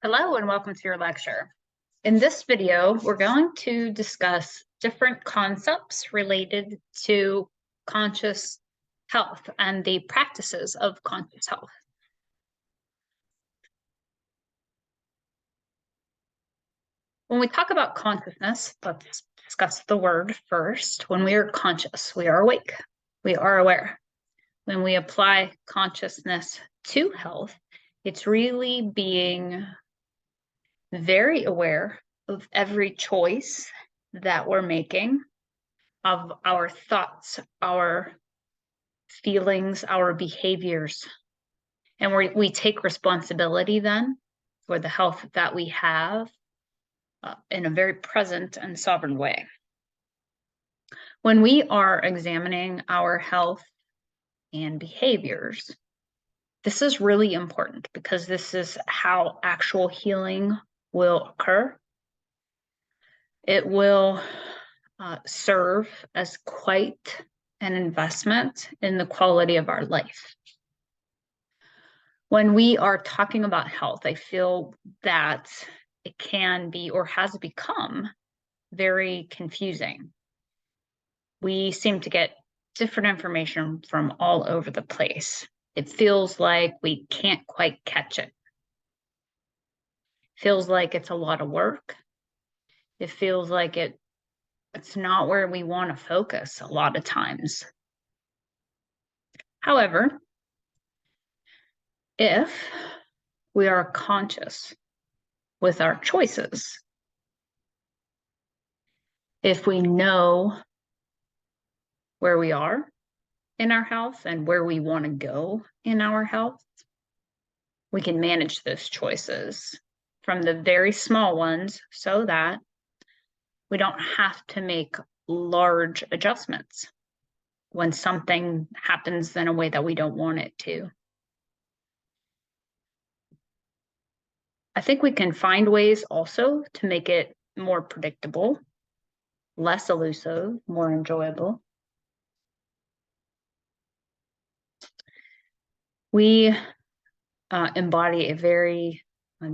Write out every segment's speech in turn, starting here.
Hello and welcome to your lecture. In this video, we're going to discuss different concepts related to conscious health and the practices of conscious health. When we talk about consciousness, let's discuss the word first. When we are conscious, we are awake, we are aware. When we apply consciousness to health, it's really being very aware of every choice that we're making, of our thoughts, our feelings, our behaviors. And we take responsibility then for the health that we have in a very present and sovereign way. When we are examining our health and behaviors, this is really important because this is how actual healing will occur. It will serve as quite an investment in the quality of our life. When we are talking about health, I feel that it can be or has become very confusing. We seem to get different information from all over the place. It feels like we can't quite catch it. Feels like it's a lot of work. It feels like it's not where we want to focus a lot of times. However, if we are conscious with our choices, if we know where we are in our health and where we want to go in our health, we can manage those choices from the very small ones so that we don't have to make large adjustments when something happens in a way that we don't want it to. I think we can find ways also to make it more predictable, less elusive, more enjoyable. We embody a very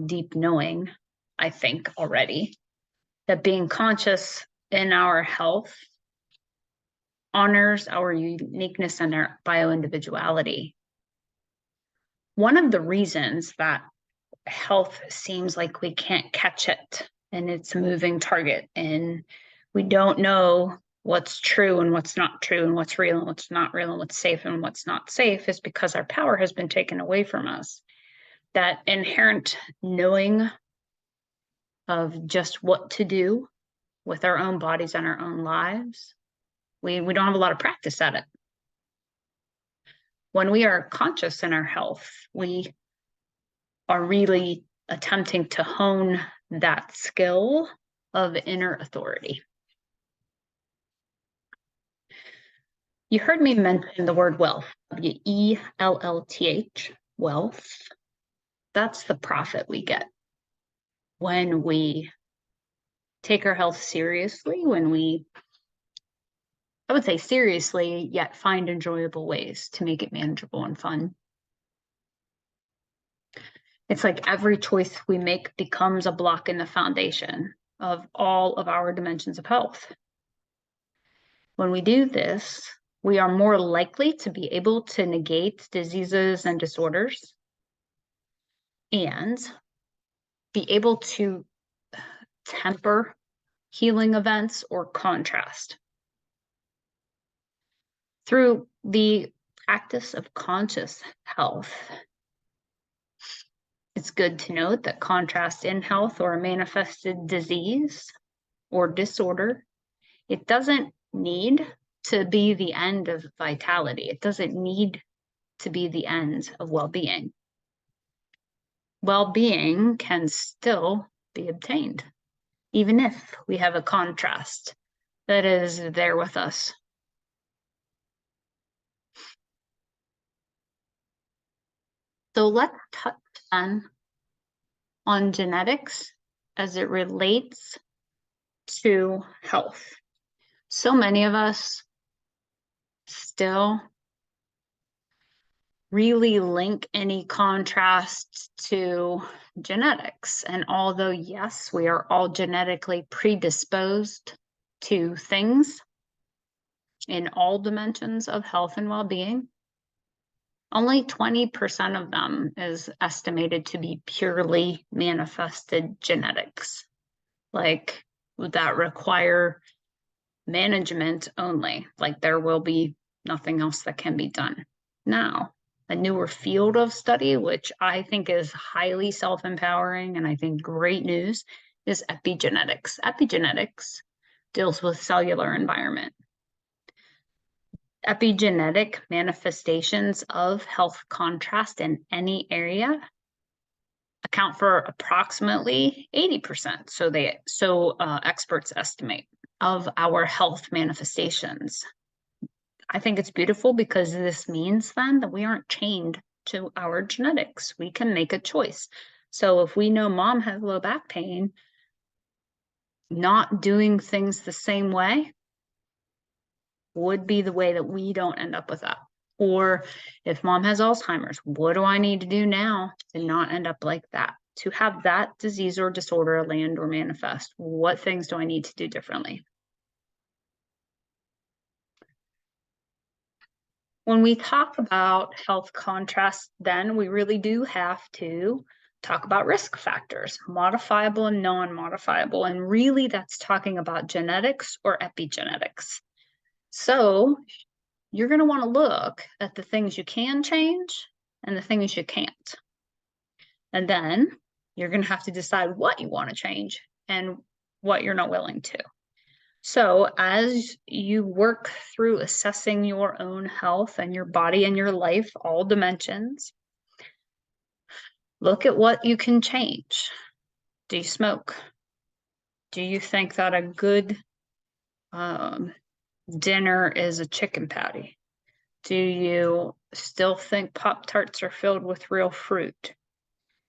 deep knowing, I think, already, that being conscious in our health honors our uniqueness and our bioindividuality. One of the reasons that health seems like we can't catch it and it's a moving target and we don't know what's true and what's not true and what's real and what's not real and what's safe and what's not safe is because our power has been taken away from us. That inherent knowing of just what to do with our own bodies and our own lives, we don't have a lot of practice at it. When we are conscious in our health, we are really attempting to hone that skill of inner authority. You heard me mention the word wealth, W-E-L-L-T-H, wealth. That's the profit we get when we take our health seriously, when we, I would say seriously, yet find enjoyable ways to make it manageable and fun. It's like every choice we make becomes a block in the foundation of all of our dimensions of health. When we do this, we are more likely to be able to negate diseases and disorders and be able to temper healing events or contrast. Through the practice of conscious health, it's good to note that contrast in health or a manifested disease or disorder, it doesn't need to be the end of vitality. It doesn't need to be the end of well-being. Well-being can still be obtained, even if we have a contrast that is there with us. So let's touch on genetics as it relates to health. So many of us still really link any contrast to genetics. And although, yes, we are all genetically predisposed to things in all dimensions of health and well-being, only 20% of them is estimated to be purely manifested genetics, like that require management only, like there will be nothing else that can be done. Now, a newer field of study, which I think is highly self-empowering and I think great news, is epigenetics. Epigenetics deals with cellular environment. Epigenetic manifestations of health contrast in any area account for approximately 80%. So experts estimate of our health manifestations. I think it's beautiful because this means then that we aren't chained to our genetics. We can make a choice. So if we know mom has low back pain, not doing things the same way would be the way that we don't end up with that. Or if mom has Alzheimer's, what do I need to do now to not end up like that? To have that disease or disorder land or manifest, what things do I need to do differently? When we talk about health contrast, then we really do have to talk about risk factors, modifiable and non-modifiable. And really that's talking about genetics or epigenetics. So you're going to want to look at the things you can change and the things you can't. And then you're going to have to decide what you want to change and what you're not willing to. So as you work through assessing your own health and your body and your life, all dimensions, look at what you can change. Do you smoke? Do you think that a good dinner is a chicken patty? Do you still think Pop-Tarts are filled with real fruit?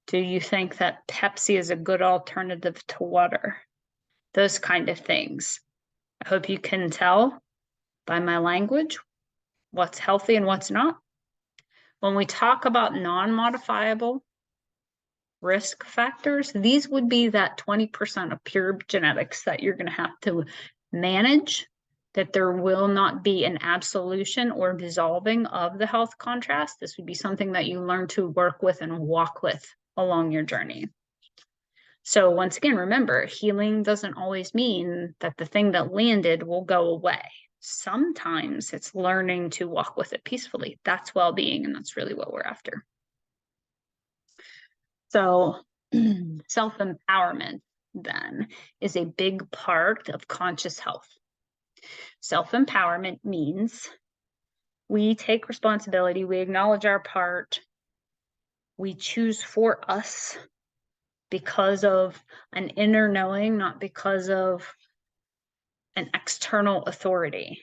Do you think that Pepsi is a good alternative to water? Those kind of things. I hope you can tell by my language what's healthy and what's not. When we talk about non-modifiable risk factors, these would be that 20% of pure genetics that you're going to have to manage, that there will not be an absolution or dissolving of the health contrast. This would be something that you learn to work with and walk with along your journey. So once again, remember, healing doesn't always mean that the thing that landed will go away. Sometimes it's learning to walk with it peacefully. That's well-being, and that's really what we're after. So self-empowerment then is a big part of conscious health. Self-empowerment means we take responsibility, we acknowledge our part, we choose for us because of an inner knowing, not because of an external authority.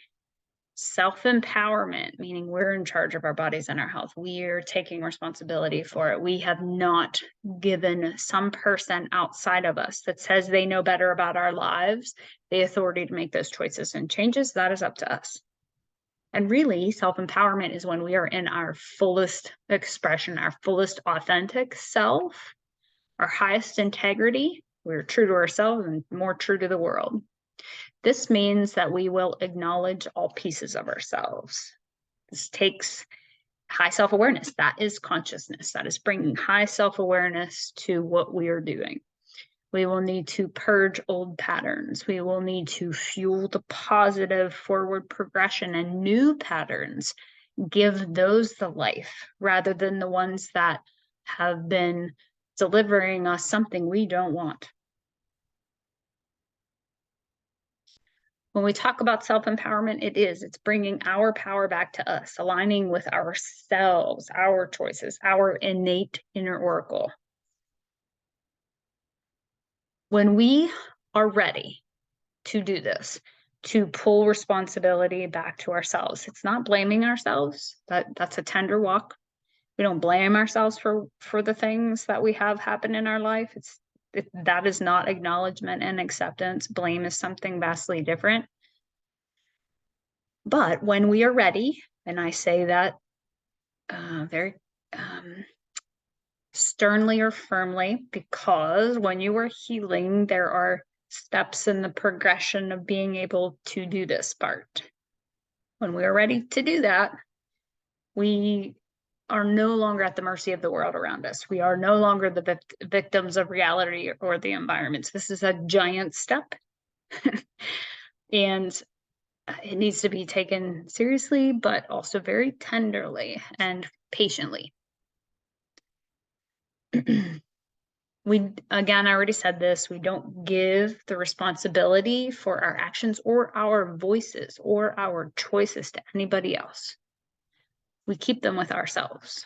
Self-empowerment, meaning we're in charge of our bodies and our health. We're taking responsibility for it. We have not given some person outside of us that says they know better about our lives the authority to make those choices and changes. That is up to us. And really, self-empowerment is when we are in our fullest expression, our fullest authentic self, our highest integrity. We're true to ourselves and more true to the world. This means that we will acknowledge all pieces of ourselves. This takes high self-awareness. That is consciousness. That is bringing high self-awareness to what we are doing. We will need to purge old patterns. We will need to fuel the positive forward progression and new patterns. Give those the life rather than the ones that have been delivering us something we don't want. When we talk about self-empowerment, it's bringing our power back to us, aligning with ourselves, our choices, our innate inner oracle. When we are ready to do this, to pull responsibility back to ourselves, it's not blaming ourselves. That's a tender walk. We don't blame ourselves for the things that we have happen in our life. That is not acknowledgement and acceptance. Blame is something vastly different. But when we are ready, and I say that very sternly or firmly, because when you are healing, there are steps in the progression of being able to do this part. When we are ready to do that, we are no longer at the mercy of the world around us. We are no longer the victims of reality or the environments. This is a giant step. And it needs to be taken seriously, but also very tenderly and patiently. Again, I already said this, we don't give the responsibility for our actions or our voices or our choices to anybody else. We keep them with ourselves.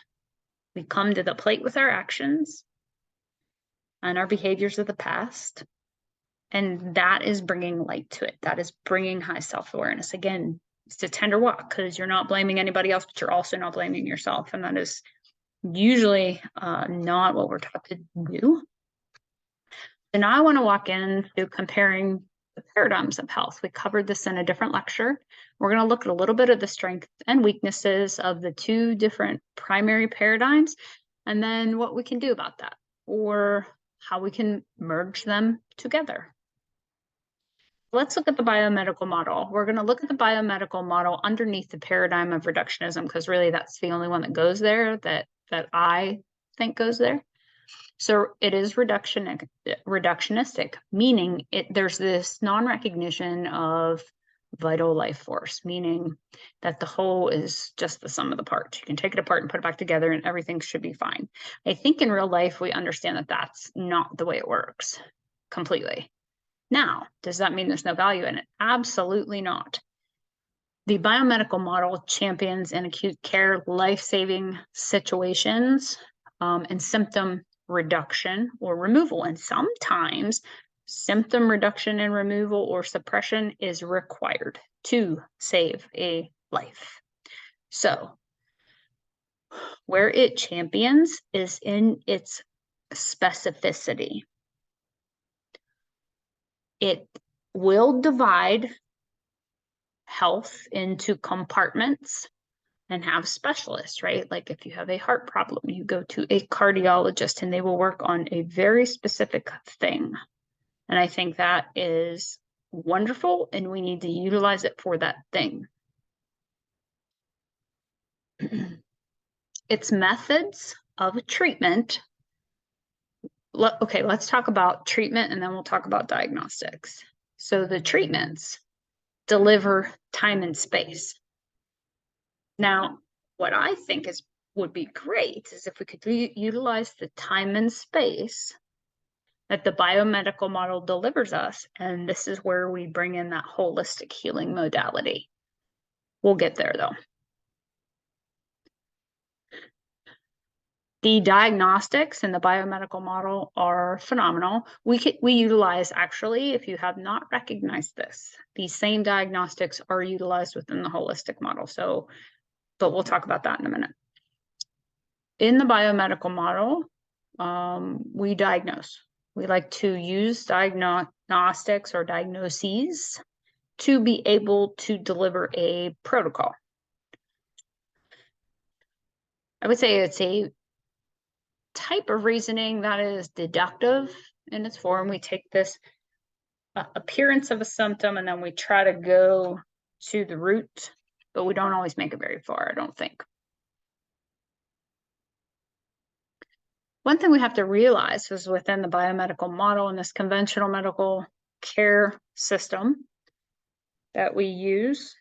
We come to the plate with our actions and our behaviors of the past. And that is bringing light to it. That is bringing high self-awareness. Again, it's a tender walk because you're not blaming anybody else, but you're also not blaming yourself. And that is usually not what we're taught to do. So now I want to walk into comparing the paradigms of health. We covered this in a different lecture. We're going to look at a little bit of the strengths and weaknesses of the two different primary paradigms, and then what we can do about that, or how we can merge them together. Let's look at the biomedical model. We're going to look at the biomedical model underneath the paradigm of reductionism, because really that's the only one that goes there, that I think goes there. So it is reductionistic, meaning there's this non-recognition of vital life force, meaning that the whole is just the sum of the parts. You can take it apart and put it back together and everything should be fine. I think in real life, we understand that that's not the way it works completely. Now, does that mean there's no value in it? Absolutely not. The biomedical model champions in acute care, life-saving situations, and symptom reduction or removal. And sometimes symptom reduction and removal or suppression is required to save a life. So where it champions is in its specificity. It will divide health into compartments and have specialists, right? Like if you have a heart problem, you go to a cardiologist and they will work on a very specific thing. And I think that is wonderful and we need to utilize it for that thing. Its methods of treatment. Okay, let's talk about treatment and then we'll talk about diagnostics. So the treatments deliver time and space. Now, what I think would be great is if we could utilize the time and space that the biomedical model delivers us, and this is where we bring in that holistic healing modality. We'll get there though. The diagnostics in the biomedical model are phenomenal. We utilize, actually, if you have not recognized this, these same diagnostics are utilized within the holistic model. So, but we'll talk about that in a minute. In the biomedical model, we diagnose. We like to use diagnostics or diagnoses to be able to deliver a protocol. I would say it's a type of reasoning that is deductive in its form. We take this appearance of a symptom and then we try to go to the root, but we don't always make it very far, I don't think. One thing we have to realize is within the biomedical model and this conventional medical care system that we use,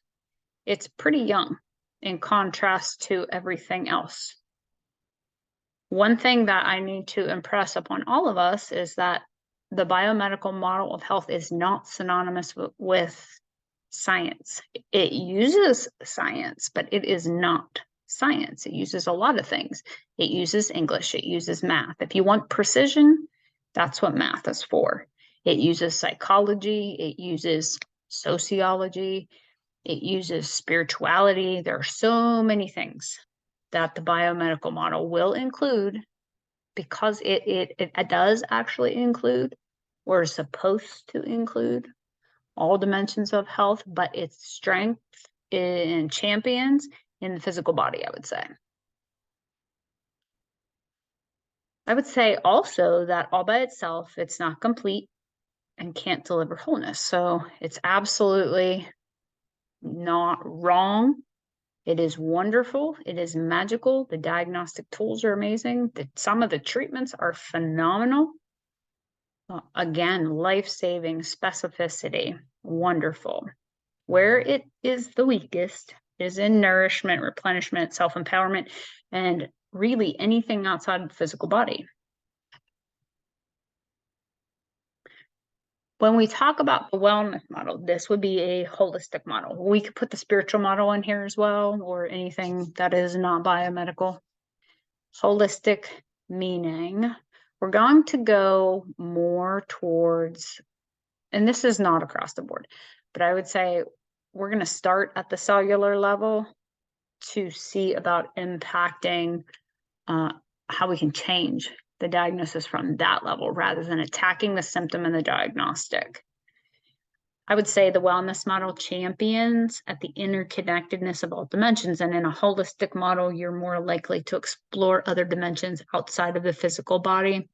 it's pretty young in contrast to everything else. One thing that I need to impress upon all of us is that the biomedical model of health is not synonymous with science. It uses science, but it is not science. It uses a lot of things. It uses English, it uses math. If you want precision, that's what math is for. It uses psychology, it uses sociology, it uses spirituality. There are so many things that the biomedical model will include because it does actually include or is supposed to include all dimensions of health, but its strength in champions in the physical body, I would say. I would say also that all by itself, it's not complete and can't deliver wholeness. So it's absolutely not wrong. It is wonderful. It is magical. The diagnostic tools are amazing. Some of the treatments are phenomenal. Again, life-saving specificity, wonderful. Where it is the weakest is in nourishment, replenishment, self-empowerment, and really anything outside of the physical body. When we talk about the wellness model, this would be a holistic model. We could put the spiritual model in here as well, or anything that is not biomedical. Holistic meaning we're going to go more towards, and this is not across the board, but I would say we're going to start at the cellular level to see about impacting how we can change the diagnosis from that level rather than attacking the symptom and the diagnostic. I would say the wellness model champions at the interconnectedness of all dimensions. And in a holistic model, you're more likely to explore other dimensions outside of the physical body.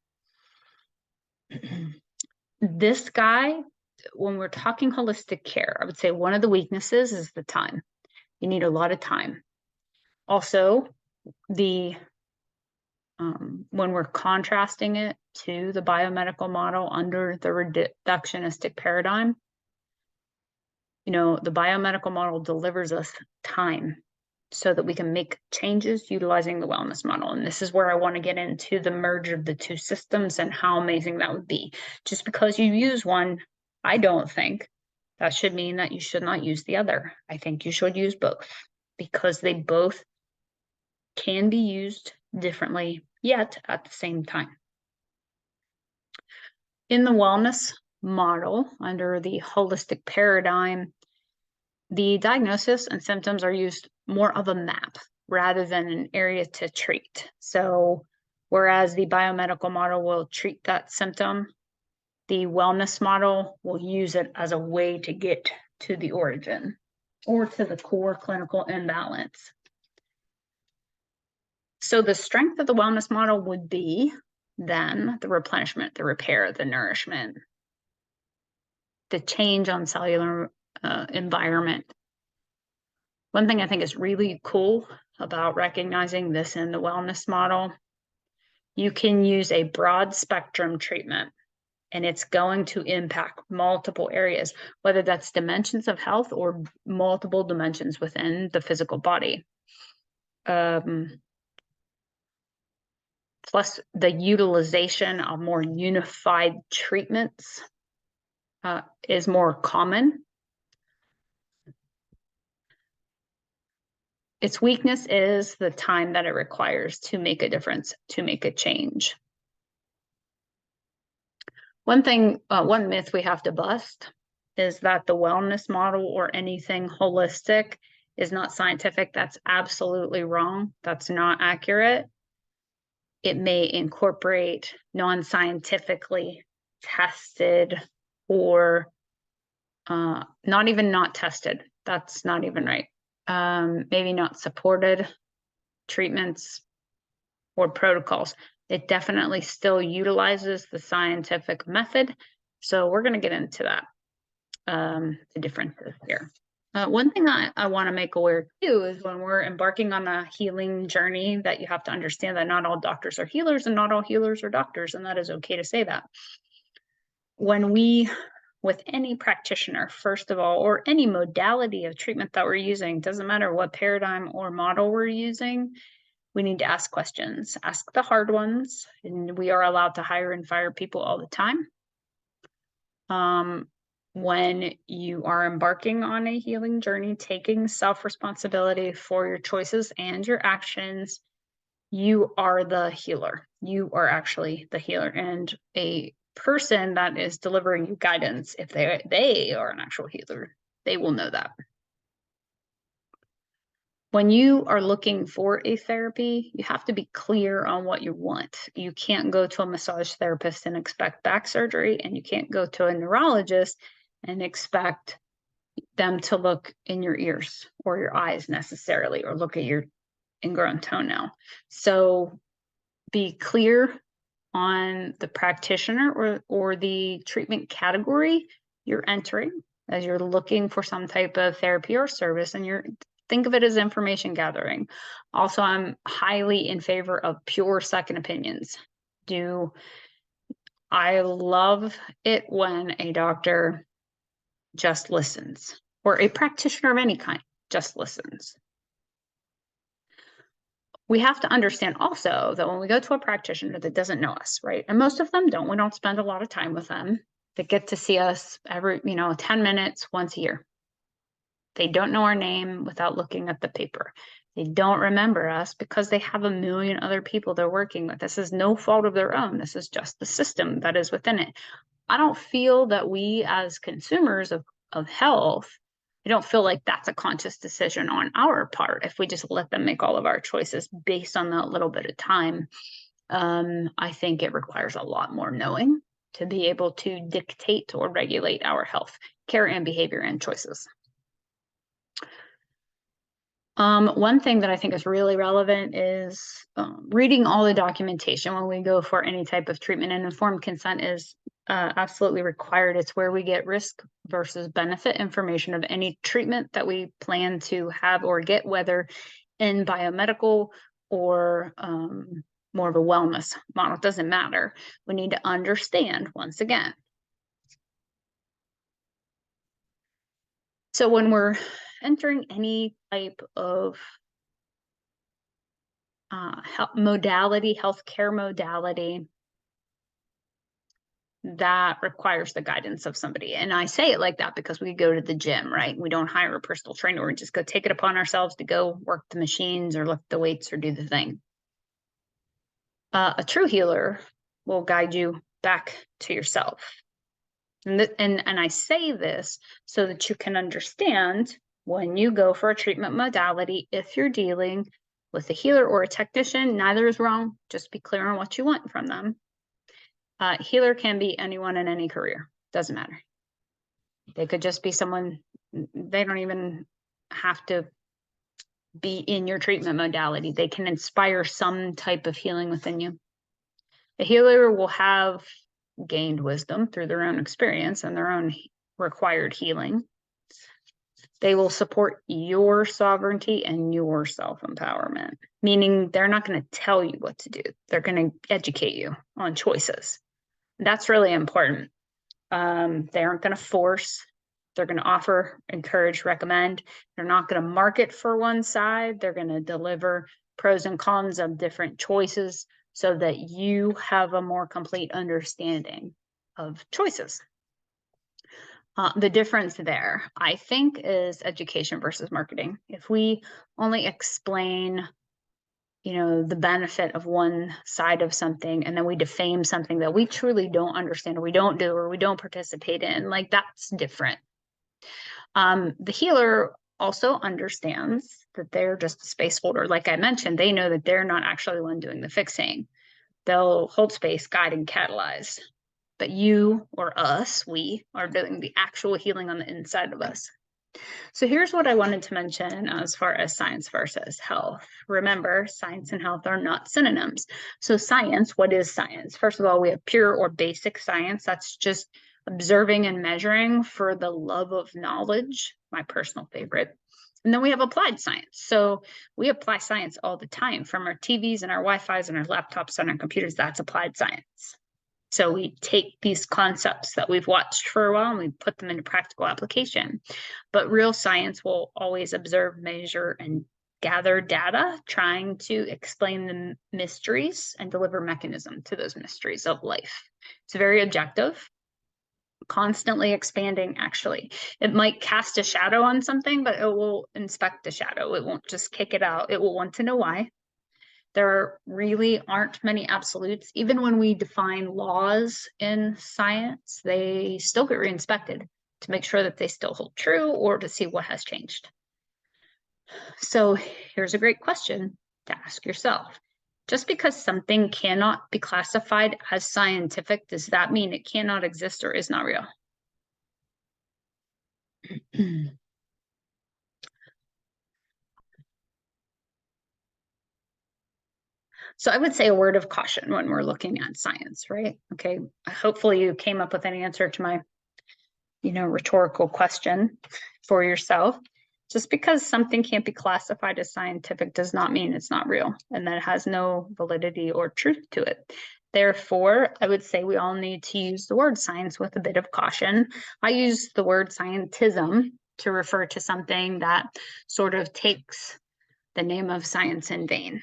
This guy, when we're talking holistic care, I would say one of the weaknesses is the time. You need a lot of time. Also, when we're contrasting it to the biomedical model under the reductionistic paradigm, the biomedical model delivers us time so that we can make changes utilizing the wellness model. And this is where I want to get into the merge of the two systems and how amazing that would be. Just because you use one, I don't think that should mean that you should not use the other. I think you should use both because they both can be used differently, yet at the same time. In the wellness model, under the holistic paradigm, the diagnosis and symptoms are used more of a map rather than an area to treat. So whereas the biomedical model will treat that symptom, the wellness model will use it as a way to get to the origin or to the core clinical imbalance. So the strength of the wellness model would be then the replenishment, the repair, the nourishment, the change on cellular environment. One thing I think is really cool about recognizing this in the wellness model, you can use a broad spectrum treatment and it's going to impact multiple areas, whether that's dimensions of health or multiple dimensions within the physical body. Plus the utilization of more unified treatments is more common. Its weakness is the time that it requires to make a difference, to make a change. One myth we have to bust is that the wellness model or anything holistic is not scientific. That's absolutely wrong. That's not accurate. It may incorporate non-scientifically tested or not even not tested. That's not even right. Maybe not supported treatments or protocols. It definitely still utilizes the scientific method. So we're going to get into that, the differences here. One thing I want to make aware too is when we're embarking on a healing journey that you have to understand that not all doctors are healers and not all healers are doctors, and that is okay to say that. With any practitioner, first of all, or any modality of treatment that we're using, doesn't matter what paradigm or model we're using, we need to ask questions, ask the hard ones, and we are allowed to hire and fire people all the time. When you are embarking on a healing journey, taking self-responsibility for your choices and your actions, you are the healer. You are actually the healer, and a person that is delivering you guidance, if they are an actual healer, they will know that. When you are looking for a therapy, you have to be clear on what you want. You can't go to a massage therapist and expect back surgery, and you can't go to a neurologist and expect them to look in your ears or your eyes necessarily, or look at your ingrown toenail. So be clear on the practitioner or the treatment category you're entering as you're looking for some type of therapy or service, and think of it as information gathering. Also, I'm highly in favor of pure second opinions. I love it when a doctor just listens, or a practitioner of any kind just listens. We have to understand also that when we go to a practitioner that doesn't know us, right? And most of them don't. We don't spend a lot of time with them. They get to see us every, 10 minutes once a year. They don't know our name without looking at the paper. They don't remember us because they have a million other people they're working with. This is no fault of their own. This is just the system that is within it. I don't feel that we as consumers of health, I don't feel like that's a conscious decision on our part if we just let them make all of our choices based on that little bit of time. I think it requires a lot more knowing to be able to dictate or regulate our health care and behavior and choices. One thing that I think is really relevant is reading all the documentation when we go for any type of treatment, and informed consent is absolutely required. It's where we get risk versus benefit information of any treatment that we plan to have or get, whether in biomedical or more of a wellness model. It doesn't matter. We need to understand, once again. So when entering any type of healthcare modality that requires the guidance of somebody. And I say it like that because we go to the gym, right? We don't hire a personal trainer. We just go take it upon ourselves to go work the machines or lift the weights or do the thing. A true healer will guide you back to yourself. And I say this so that you can understand when you go for a treatment modality, if you're dealing with a healer or a technician, neither is wrong. Just be clear on what you want from them. Healer can be anyone in any career. Doesn't matter. They could just be someone, they don't even have to be in your treatment modality. They can inspire some type of healing within you. A healer will have gained wisdom through their own experience and their own required healing. They will support your sovereignty and your self-empowerment, meaning they're not going to tell you what to do. They're going to educate you on choices. That's really important. They aren't going to force. They're going to offer, encourage, recommend. They're not going to market for one side. They're going to deliver pros and cons of different choices so that you have a more complete understanding of choices. The difference there, I think, is education versus marketing. If we only explain, the benefit of one side of something, and then we defame something that we truly don't understand, or we don't do, or we don't participate in, like, that's different. The healer also understands that they're just a space holder. Like I mentioned, they know that they're not actually the one doing the fixing. They'll hold space, guide, and catalyze. But you or us, we are doing the actual healing on the inside of us. So here's what I wanted to mention as far as science versus health. Remember, science and health are not synonyms. So science, what is science? First of all, we have pure or basic science. That's just observing and measuring for the love of knowledge, my personal favorite. And then we have applied science. So we apply science all the time, from our TVs and our Wi-Fi's and our laptops and our computers. That's applied science. So we take these concepts that we've watched for a while and we put them into practical application. But real science will always observe, measure, and gather data, trying to explain the mysteries and deliver mechanism to those mysteries of life. It's very objective, constantly expanding, actually. It might cast a shadow on something, but it will inspect the shadow. It won't just kick it out. It will want to know why. There really aren't many absolutes. Even when we define laws in science, they still get re-inspected to make sure that they still hold true or to see what has changed. So here's a great question to ask yourself. Just because something cannot be classified as scientific, does that mean it cannot exist or is not real? So I would say a word of caution when we're looking at science, right? Okay, hopefully you came up with an answer to my, rhetorical question for yourself. Just because something can't be classified as scientific does not mean it's not real and that it has no validity or truth to it. Therefore, I would say we all need to use the word science with a bit of caution. I use the word scientism to refer to something that sort of takes the name of science in vain.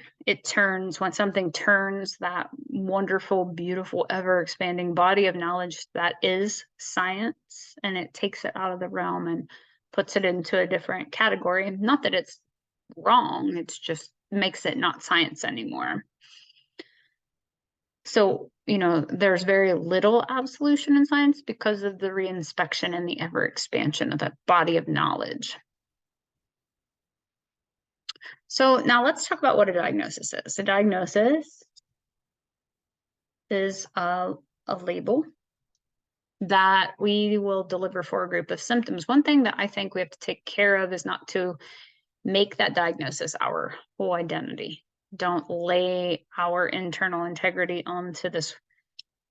When something turns that wonderful, beautiful, ever expanding body of knowledge that is science, and it takes it out of the realm and puts it into a different category. Not that it's wrong, it's just makes it not science anymore. So, there's very little absolution in science because of the reinspection and the ever expansion of that body of knowledge. So now let's talk about what a diagnosis is. A diagnosis is a label that we will deliver for a group of symptoms. One thing that I think we have to take care of is not to make that diagnosis our whole identity. Don't lay our internal integrity onto this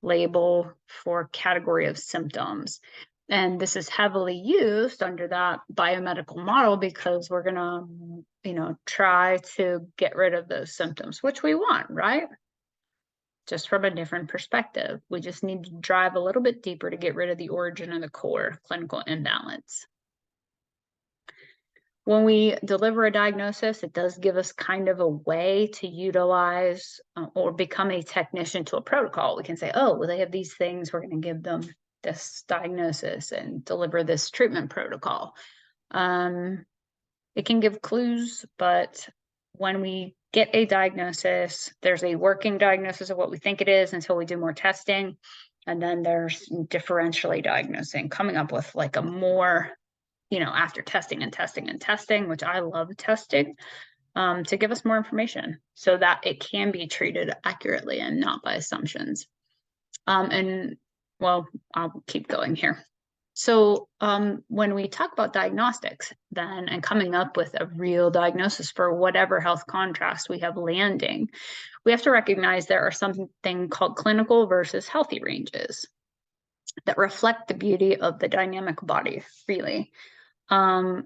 label for category of symptoms. And this is heavily used under that biomedical model because we're going to, try to get rid of those symptoms, which we want, right? Just from a different perspective. We just need to drive a little bit deeper to get rid of the origin of the core clinical imbalance. When we deliver a diagnosis, it does give us kind of a way to utilize or become a technician to a protocol. We can say, oh, well, they have these things. We're going to give them this diagnosis and deliver this treatment protocol. It can give clues, but when we get a diagnosis, there's a working diagnosis of what we think it is until we do more testing. And then there's differentially diagnosing, coming up with like a more, after testing and testing and testing, which I love testing, to give us more information so that it can be treated accurately and not by assumptions. Well, I'll keep going here. So when we talk about diagnostics then and coming up with a real diagnosis for whatever health contrast we have landing, we have to recognize there are something called clinical versus healthy ranges that reflect the beauty of the dynamic body, really. And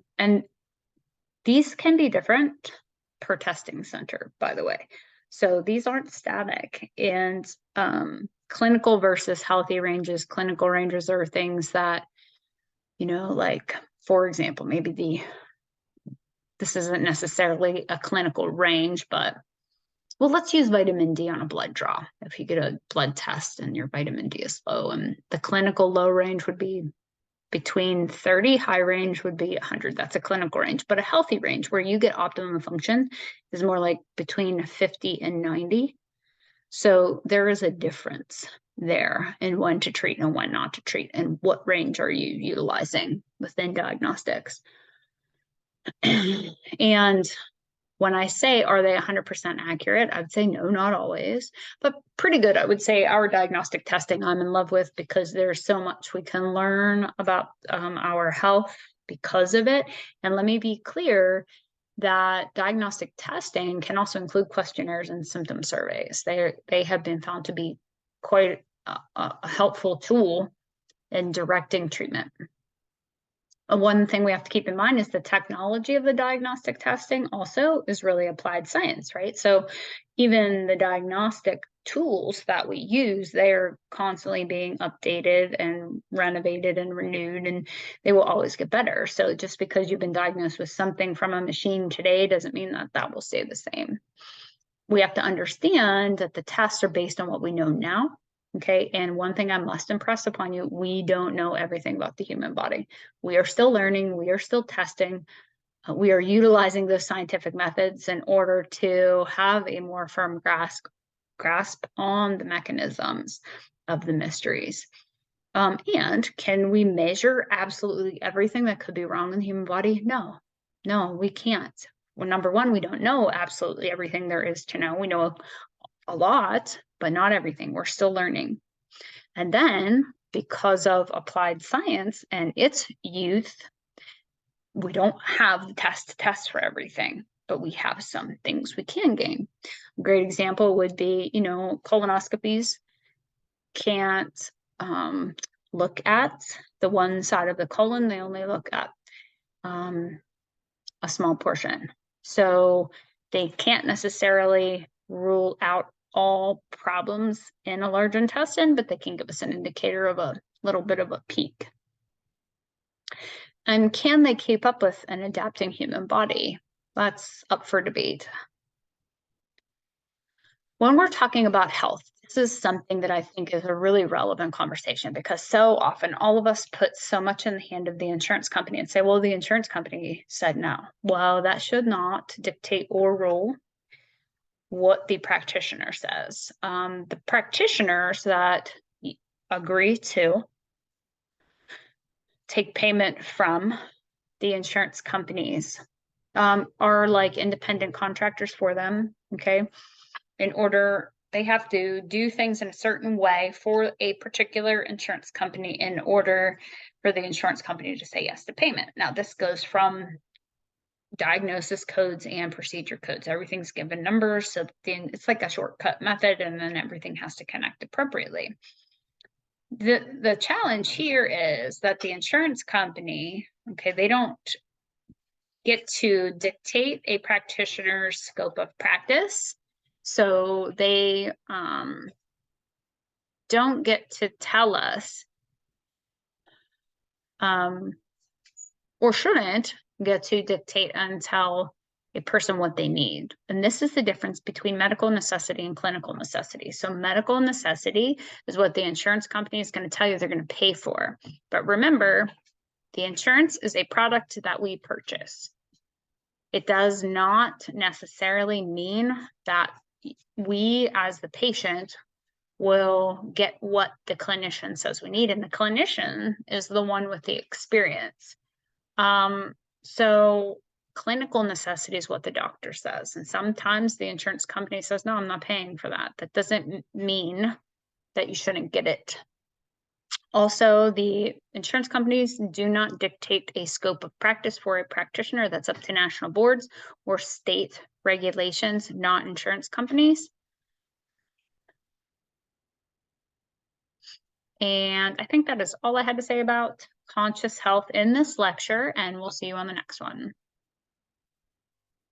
these can be different per testing center, by the way. So these aren't static. And clinical versus healthy ranges, clinical ranges are things that, like, for example, maybe this isn't necessarily a clinical range, but well, let's use vitamin D on a blood draw. If you get a blood test and your vitamin D is low, and the clinical low range would be between 30, high range would be 100. That's a clinical range. But a healthy range where you get optimum function is more like between 50 and 90. So there is a difference there in when to treat and when not to treat, and what range are you utilizing within diagnostics. And when I say, are they 100% accurate? I would say no, not always, but pretty good. I would say our diagnostic testing I'm in love with because there's so much we can learn about our health because of it. And let me be clear that diagnostic testing can also include questionnaires and symptom surveys. They have been found to be quite a helpful tool in directing treatment. One thing we have to keep in mind is the technology of the diagnostic testing also is really applied science, right? So even the diagnostic tools that we use, they're constantly being updated and renovated and renewed, and they will always get better. So just because you've been diagnosed with something from a machine today doesn't mean that that will stay the same. We have to understand that the tests are based on what we know now. Okay. And one thing I must impress upon you, we don't know everything about the human body. We are still learning. We are still testing. We are utilizing those scientific methods in order to have a more firm grasp on the mechanisms of the mysteries. And can we measure absolutely everything that could be wrong in the human body? No, we can't. Well, number one, we don't know absolutely everything there is to know. We know a lot, but not everything. We're still learning. And then because of applied science and its youth, we don't have the test for everything. but we have some things we can gain. A great example would be, colonoscopies can't look at the one side of the colon. They only look at a small portion. So they can't necessarily rule out all problems in a large intestine, but they can give us an indicator of a little bit of a peak. And can they keep up with an adapting human body? That's up for debate. When we're talking about health, this is something that I think is a really relevant conversation, because so often all of us put so much in the hand of the insurance company and say, well, the insurance company said no. Well, that should not dictate or rule what the practitioner says. The practitioners that agree to take payment from the insurance companies are like independent contractors for them, okay? They have to do things in a certain way for a particular insurance company in order for the insurance company to say yes to payment. Now, this goes from diagnosis codes and procedure codes. Everything's given numbers, so then it's like a shortcut method, and then everything has to connect appropriately. The challenge here is that the insurance company, okay, they don't get to dictate a practitioner's scope of practice. So they don't get to tell us, or shouldn't get to dictate and tell a person what they need. And this is the difference between medical necessity and clinical necessity. So medical necessity is what the insurance company is going to tell you they're going to pay for. But remember, the insurance is a product that we purchase. It does not necessarily mean that we, as the patient, will get what the clinician says we need. And the clinician is the one with the experience. So clinical necessity is what the doctor says. And sometimes the insurance company says, no, I'm not paying for that. That doesn't mean that you shouldn't get it. Also, the insurance companies do not dictate a scope of practice for a practitioner. That's up to national boards or state regulations, not insurance companies. And I think that is all I had to say about conscious health in this lecture, and we'll see you on the next one.